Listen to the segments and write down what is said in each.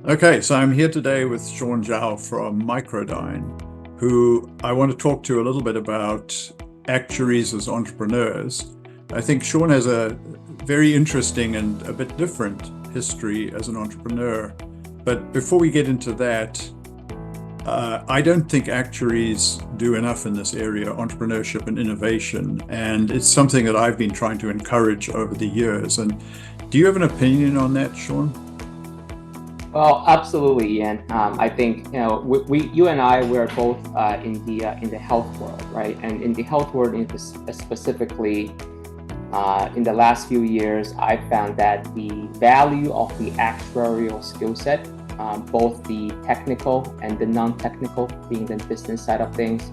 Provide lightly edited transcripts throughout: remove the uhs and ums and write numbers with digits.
Okay, so I'm here today with Sean Zhao from Micro-Dyn, who I want to talk to a little bit about actuaries as entrepreneurs. I think Sean has a very interesting and a bit different history as an entrepreneur. But before we get into that, I don't think actuaries do enough in this area, entrepreneurship and innovation. And it's something that I've been trying to encourage over the years. And do you have an opinion on that, Sean? Well, absolutely, Ian. I think you and I, we're both in the health world, right? And in the health world, specifically, in the last few years, I found that the value of the actuarial skill set, both the technical and the non-technical, being the business side of things,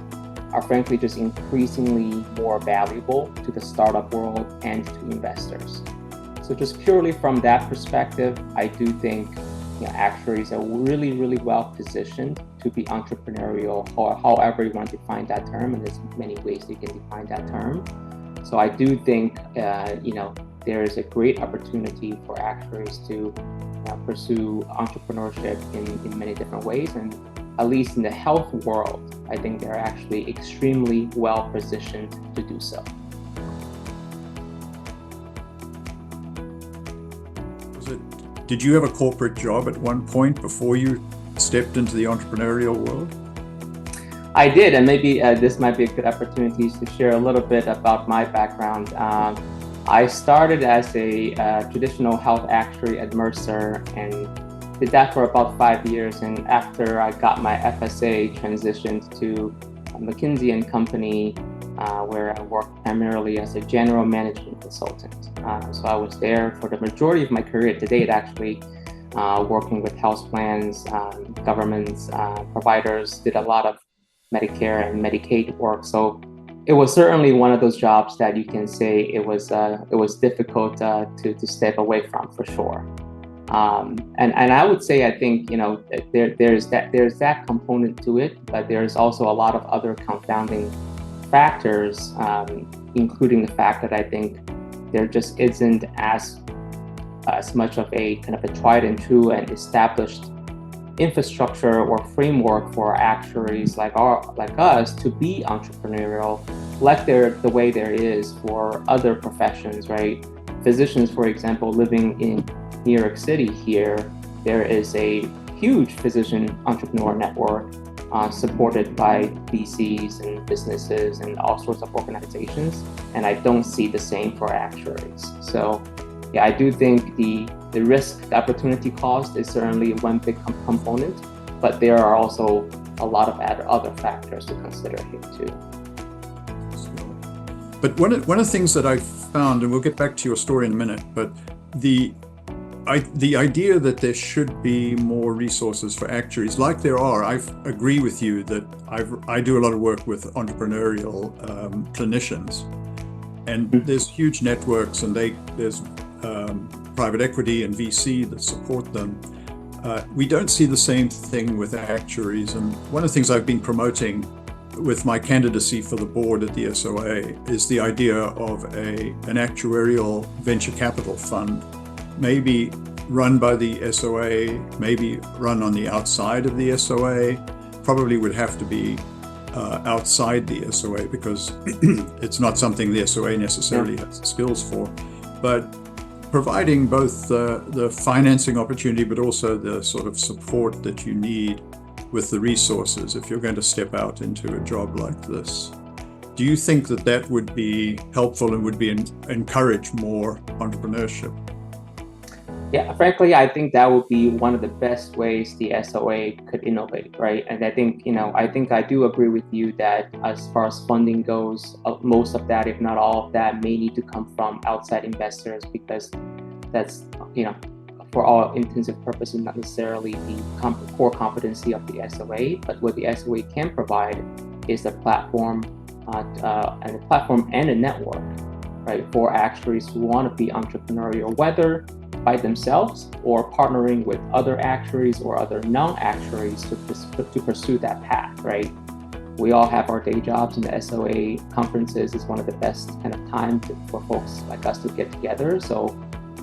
are frankly just increasingly more valuable to the startup world and to investors. So just purely from that perspective, I do think actuaries are really, really well positioned to be entrepreneurial, or however you want to define that term, and there's many ways you can define that term. So I do think, there is a great opportunity for actuaries to pursue entrepreneurship in many different ways, and at least in the health world, I think they're actually extremely well positioned to do so. Did you have a corporate job at one point before you stepped into the entrepreneurial world? I did, and maybe this might be a good opportunity to share a little bit about my background. I started as a traditional health actuary at Mercer and did that for about 5 years. And after I got my FSA, transitioned to McKinsey and Company, where I worked primarily as a general management consultant. So I was there for the majority of my career to date, actually, working with health plans, governments, providers, did a lot of Medicare and Medicaid work. So it was certainly one of those jobs that you can say it was difficult to step away from, for sure. And I would say, I think, there's that component to it, but there's also a lot of other confounding factors, including the fact that I think there just isn't as much of a kind of a tried and true and established infrastructure or framework for actuaries like us to be entrepreneurial, like the way there is for other professions, right? Physicians, for example, living in New York City here, there is a huge physician entrepreneur network supported by VCs and businesses and all sorts of organizations, and I don't see the same for actuaries. So yeah, I do think the risk, the opportunity cost is certainly one big component, but there are also a lot of other factors to consider here too. But one of the things that I've found, and we'll get back to your story in a minute, but the idea that there should be more resources for actuaries, like there are, I agree with you that I do a lot of work with entrepreneurial clinicians, and there's huge networks, and there's private equity and VC that support them. We don't see the same thing with actuaries, and one of the things I've been promoting with my candidacy for the board at the SOA is the idea of an actuarial venture capital fund, maybe run by the SOA, maybe run on the outside of the SOA. Probably would have to be outside the SOA because it's not something the SOA necessarily has the skills for. But providing both the financing opportunity, but also the sort of support that you need with the resources if you're going to step out into a job like this. Do you think that would be helpful and would be encourage more entrepreneurship? Yeah, frankly, I think that would be one of the best ways the SOA could innovate, right? And I think, I do agree with you that as far as funding goes, most of that, if not all of that, may need to come from outside investors, because that's, for all intents and purposes, not necessarily the core competency of the SOA. But what the SOA can provide is a platform, and a network, right, for actuaries who want to be entrepreneurial, whether by themselves or partnering with other actuaries or other non-actuaries to pursue that path, right? We all have our day jobs, and the SOA conferences is one of the best kind of time for folks like us to get together. So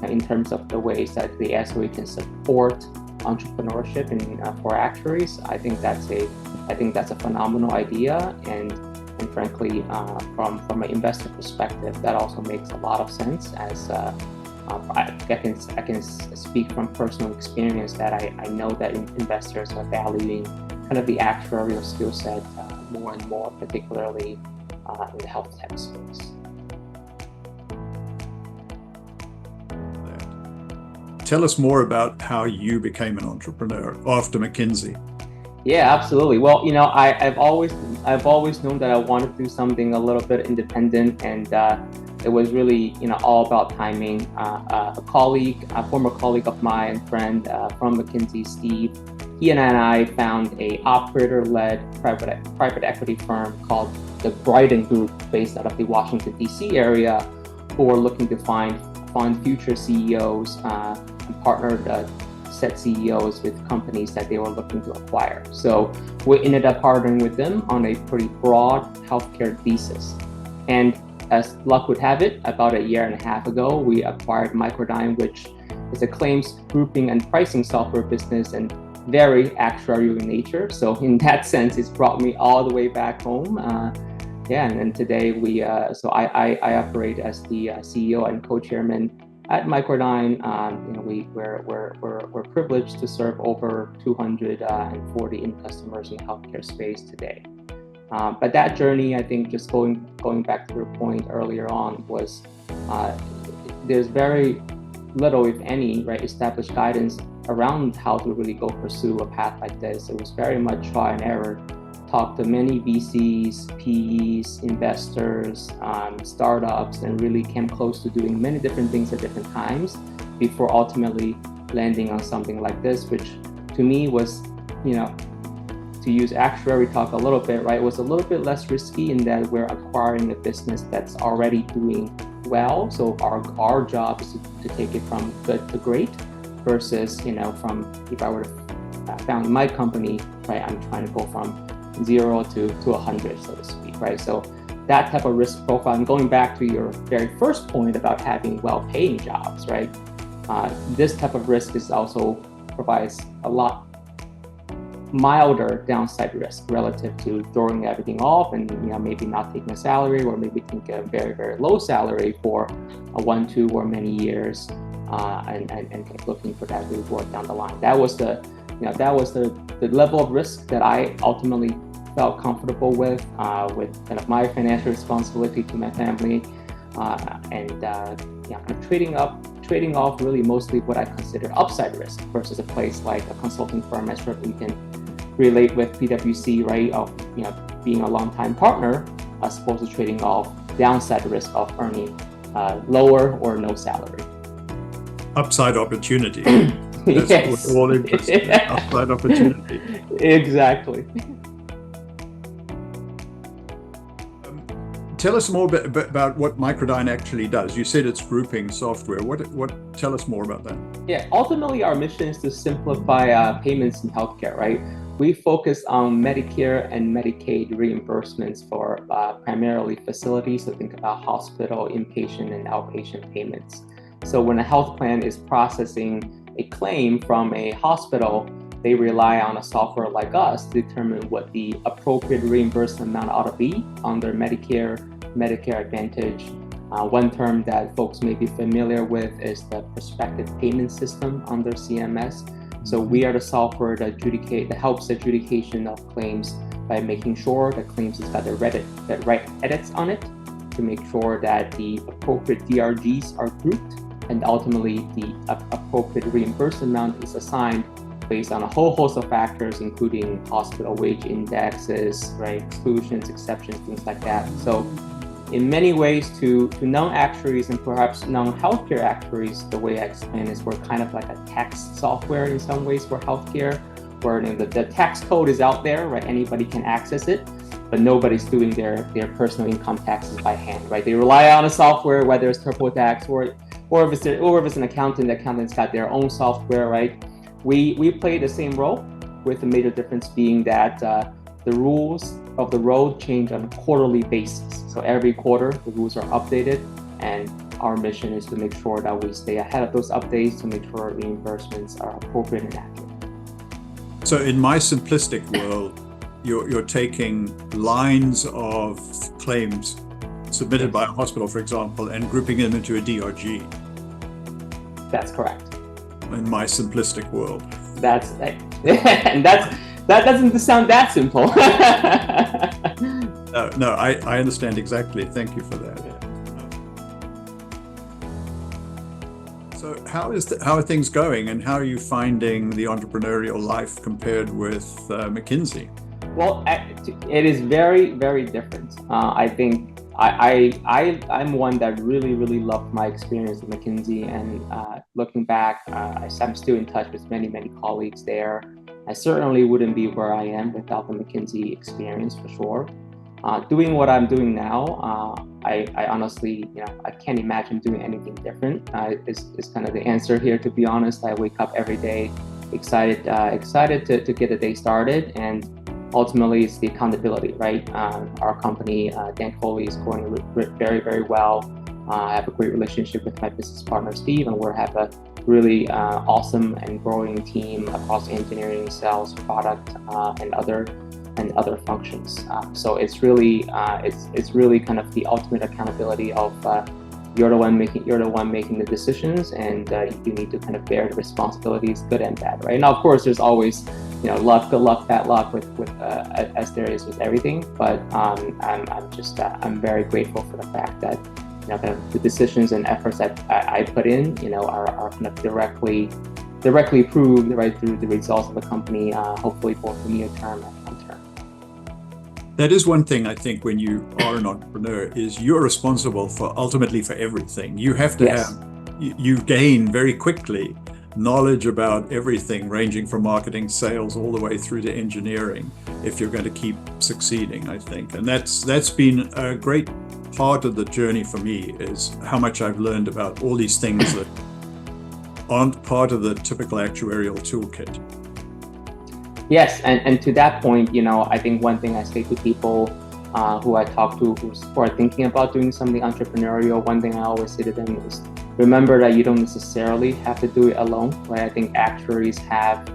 in terms of the ways that the SOA can support entrepreneurship for actuaries. I think that's a phenomenal idea, and frankly, from an investor perspective, that also makes a lot of sense. As I can speak from personal experience that I know that investors are valuing kind of the actuarial skill set more and more, particularly in the health tech space. Tell us more about how you became an entrepreneur after McKinsey. Yeah, absolutely. Well, I've always known that I wanted to do something a little bit independent, and it was really, all about timing. A former colleague of mine, friend from McKinsey, Steve, he and I found a operator-led private equity firm called the Brighton Group, based out of the Washington, D.C. area, who were looking to find future CEOs and partnered set CEOs with companies that they were looking to acquire. So we ended up partnering with them on a pretty broad healthcare thesis. And as luck would have it, about a year and a half ago, we acquired Micro-Dyn, which is a claims grouping and pricing software business and very actuarial in nature. So in that sense, it's brought me all the way back home. And today I operate as the CEO and co-chairman at Micro-Dyn. We're privileged to serve over 240 end customers in the healthcare space today. But that journey, I think, just going back to your point earlier on, was there's very little, if any, established guidance around how to really go pursue a path like this. It was very much trial and error. Talked to many VCs, PEs, investors, startups, and really came close to doing many different things at different times before ultimately landing on something like this, which to me was, to use actuary talk a little bit, was a little bit less risky in that we're acquiring a business that's already doing well. So our job is to take it from good to great versus, from if I were to found my company, I'm trying to go from 0 to 100, so to speak, So that type of risk profile, and going back to your very first point about having well-paying jobs, this type of risk also provides a lot milder downside risk relative to throwing everything off and maybe not taking a salary, or maybe taking a very, very low salary for 1, 2, or many years, and looking for that reward down the line. That was the level of risk that I ultimately felt comfortable with kind of my financial responsibility to my family, and kind of trading off really mostly what I consider upside risk versus a place like a consulting firm. I certainly can relate with PwC, of being a longtime partner, as opposed to trading off downside risk of earning lower or no salary. Upside opportunity. That's yes. what we're all interested in. Upside opportunity. Exactly. Tell us more about what Micro-Dyn actually does. You said it's grouping software. Tell us more about that. Yeah, ultimately our mission is to simplify payments in healthcare, We focus on Medicare and Medicaid reimbursements for primarily facilities. So think about hospital, inpatient, and outpatient payments. So when a health plan is processing a claim from a hospital, they rely on a software like us to determine what the appropriate reimbursement amount ought to be under Medicare Advantage. One term that folks may be familiar with is the prospective payment system under CMS. So we are the software that helps adjudication of claims by making sure the claims has got the right edits on it, to make sure that the appropriate DRGs are grouped, and ultimately the appropriate reimbursement amount is assigned based on a whole host of factors, including hospital wage indexes, exclusions, exceptions, things like that. So in many ways, to non-actuaries and perhaps non-healthcare actuaries, the way I explain is we're kind of like a tax software in some ways for healthcare, where the tax code is out there, Anybody can access it, but nobody's doing their personal income taxes by hand, They rely on a software, whether it's TurboTax or if it's an accountant, the accountant's got their own software, We play the same role, with the major difference being that the rules of the road change on a quarterly basis. So every quarter, the rules are updated, and our mission is to make sure that we stay ahead of those updates to make sure reimbursements are appropriate and accurate. So in my simplistic world, you're taking lines of claims submitted by a hospital, for example, and grouping them into a DRG. That's correct. In my simplistic world. And that doesn't sound that simple. No, I understand exactly. Thank you for that. So how are things going, and how are you finding the entrepreneurial life compared with McKinsey? Well, it is very, very different. I think I'm one that really loved my experience at McKinsey, and looking back, I'm still in touch with many colleagues there. I certainly wouldn't be where I am without the McKinsey experience, for sure. Doing what I'm doing now, I honestly, I can't imagine doing anything different. Is kind of the answer here. To be honest, I wake up every day excited to get the day started, and ultimately it's the accountability, right? Our company, thankfully, is going very well. I have a great relationship with my business partner, Steve, and we have a really awesome and growing team across engineering, sales, product, and other functions. So it's really kind of the ultimate accountability of you're the one making the decisions, and you need to kind of bear the responsibilities, good and bad, right? Now, of course, there's always luck, good luck, bad luck with as there is with everything. But I'm very grateful for the fact that kind of the decisions and efforts that I put in, are kind of directly proved right through the results of the company, hopefully both near term and long term. That is one thing I think when you are an entrepreneur is you're responsible ultimately for everything. You have to you gain very quickly knowledge about everything, ranging from marketing, sales, all the way through to engineering, if you're going to keep succeeding, I think. And that's been a great part of the journey for me, is how much I've learned about all these things that aren't part of the typical actuarial toolkit. Yes, and to that point, I think one thing I say to people who I talk to who are thinking about doing something entrepreneurial, one thing I always say to them is remember that you don't necessarily have to do it alone, right? I think actuaries have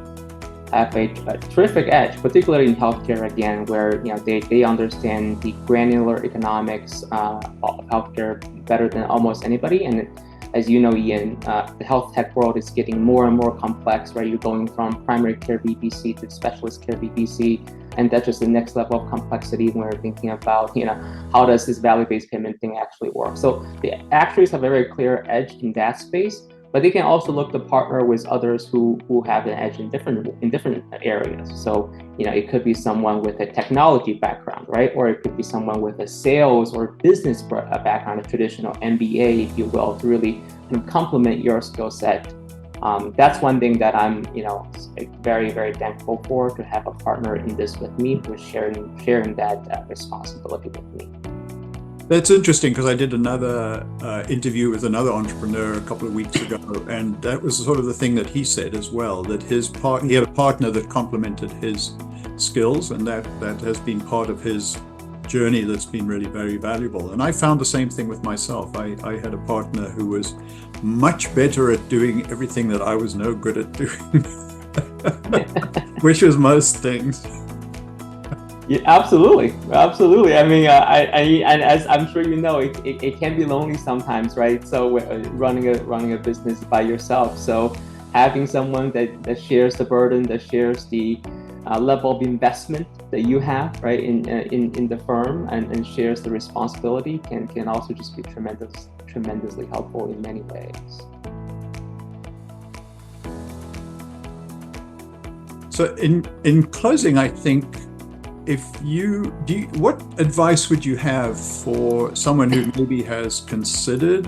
a terrific edge, particularly in healthcare again, where they understand the granular economics of healthcare better than almost anybody. And as you know, Ian, the health tech world is getting more and more complex, right? You're going from primary care VPC to specialist care VPC, and that's just the next level of complexity when we're thinking about, how does this value-based payment thing actually work? So the actuaries have a very clear edge in that space, but they can also look to partner with others who have an edge in different areas. So it could be someone with a technology background, right? Or it could be someone with a sales or business background, a traditional MBA, if you will, to really kind of complement your skill set. That's one thing that I'm very thankful for, to have a partner in this with me, who's sharing that responsibility with me. That's interesting, because I did another interview with another entrepreneur a couple of weeks ago, and that was sort of the thing that he said as well, that he had a partner that complemented his skills, and that has been part of his journey that's been really very valuable. And I found the same thing with myself. I had a partner who was much better at doing everything that I was no good at doing, which was most things. Yeah, absolutely. I mean, and as I'm sure you know, it can be lonely sometimes, right? So running a business by yourself. So having someone that shares the burden, that shares the level of investment that you have, right, in the firm, and shares the responsibility can also just be tremendously helpful in many ways. So in closing, I think, what advice would you have for someone who maybe has considered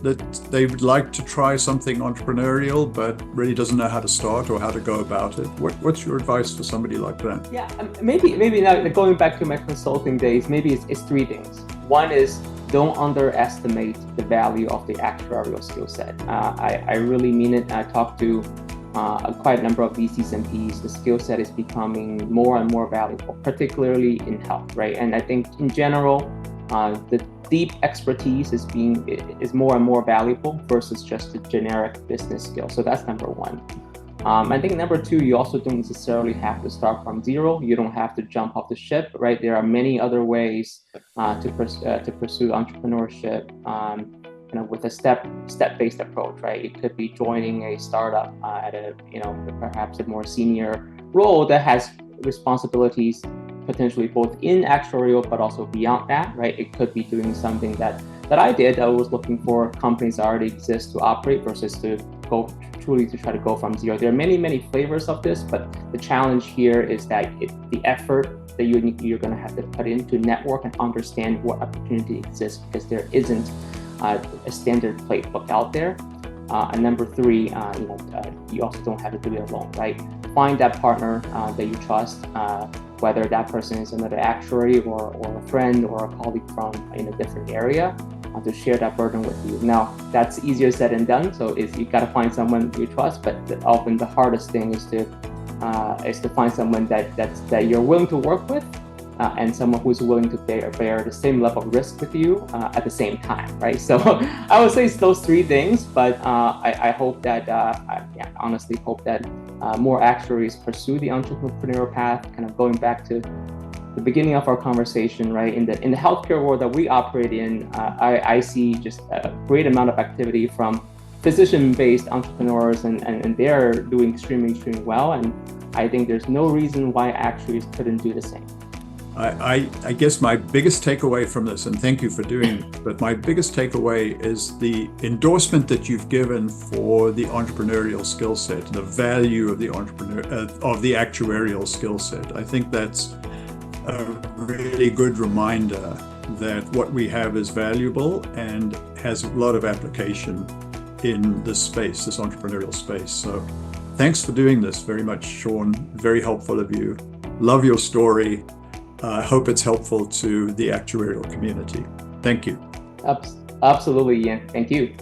that they would like to try something entrepreneurial but really doesn't know how to start or how to go about it? What's your advice for somebody like that? Yeah, maybe now, going back to my consulting days, maybe it's three things. One is, don't underestimate the value of the actuarial skill set. I really mean it. I talked to quite a number of VCs and Ps. The skill set is becoming more and more valuable, particularly in health, right? And I think in general, the deep expertise is more and more valuable versus just a generic business skill. So that's number one. I think number two, you also don't necessarily have to start from zero. You don't have to jump off the ship, right? There are many other ways to pursue entrepreneurship, with a step-based approach, right? It could be joining a startup at a, perhaps a more senior role that has responsibilities potentially both in actuarial, but also beyond that, right? It could be doing something that I did. I was looking for companies that already exist to operate versus to go truly to try to go from zero. There are many flavors of this, but the challenge here is that the effort that you're going to have to put into network and understand what opportunity exists, because there isn't a standard playbook out there. And number three, you also don't have to do it alone, right? Find that partner that you trust, whether that person is another actuary or a friend or a colleague from in a different area, to share that burden with you. Now, that's easier said than done. So you got to find someone you trust, but often the hardest thing is to find someone that you're willing to work with, and someone who's willing to bear the same level of risk with you at the same time, right? So I would say it's those three things, but I hope that, I honestly hope that more actuaries pursue the entrepreneurial path, kind of going back to the beginning of our conversation, right? In the healthcare world that we operate in, I see just a great amount of activity from physician-based entrepreneurs, and they're doing extremely well. And I think there's no reason why actuaries couldn't do the same. I guess my biggest takeaway from this, and thank you for doing it, but my biggest takeaway is the endorsement that you've given for the entrepreneurial skill set, the value of the actuarial skill set. I think that's a really good reminder that what we have is valuable and has a lot of application in this space, this entrepreneurial space. So thanks for doing this very much, Sean. Very helpful of you. Love your story. I hope it's helpful to the actuarial community. Thank you. Absolutely, Ian. Thank you.